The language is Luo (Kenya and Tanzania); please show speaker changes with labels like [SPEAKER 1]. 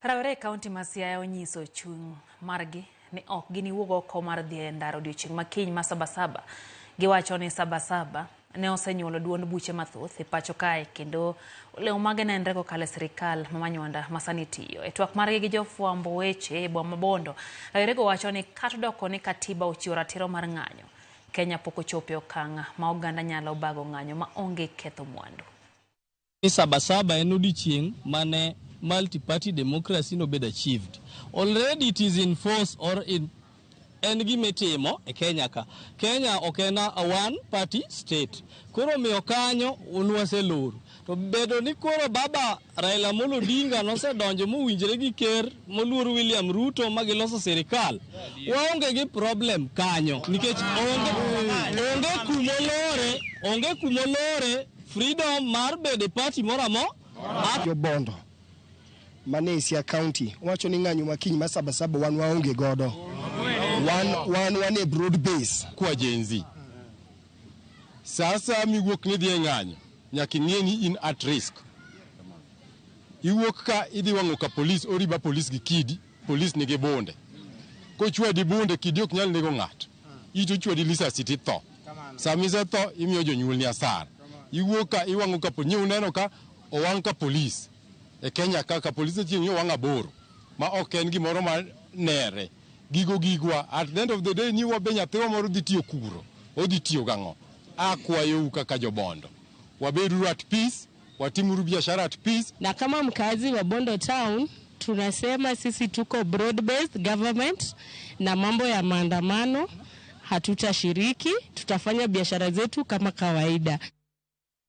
[SPEAKER 1] Rawere County ma Siaya onyiso chung margi ni ok gini wuogo oko mar dhi ndaro odiochieng' makiny ma Saba Saba. Giwacho ni Saba Saba ne osenyuolo duond buche mathoth e pacho kae kendo leo mage nenre kokalo e sirikal mamanyonda masani tiyo. E twak margi gi jofwambo weche e boma Bondo, Rawere wacho ni kata doko ni katiba ochiwo ratiro mar ng'anyo, Kenya pok ochopo e okang' ma oganda nyalo bago ng'anyo ma onge ketho mwandu.
[SPEAKER 2] Saba Saba en odiochieng' mane multi-party democracy no been achieved. Already it is in force or in gimetimo e Kenya ka. Kenya ok en a one-party state. Koro miyo kanyo unwase loro. To bedo ni koro baba Raila Amolo Odinga nosedonjo mowinjore gi ker moluor William Ruto magiloso sirikal. Waonge gi problem kanyo. Nikech onge kumolore freedom mar bede party moramo.
[SPEAKER 3] Bondo mane Siaya County wacho ni ng'anyo makiny ma Saba Saba wan waonge godo. One broad base
[SPEAKER 4] kwa jenzi. Sasa miwuok ni dhi ng'anyo nyaka ing'e ni in at risk. Iwuok ka idhi wang'o ka police oriba police gi kidi, police nigi bunde. Kochwadi bunde kidi ok nyal nego ng'at. Ito chwadi lisasi ti tho. Samise tho imiyo jonyuol ni asara. Iwuok ka iwang'o ka police uneno ka owang' ka police. E Kenya ka police chieng' yo wang' aboro ma ok en gimoro ma nere. Gigwa at the end of the day ni wabe nyathiwa moro dhi tiyo kuro, odhi tiyo gang'o. Akwayo kaka jobondo wabedu at peace, watimuru biashara at peace.
[SPEAKER 5] Na kama mkazi wa Bondo Town tunasema sisi tuko broad based government na mambo ya maandamano hatutashiriki, tutafanya biashara zetu kama kawaida.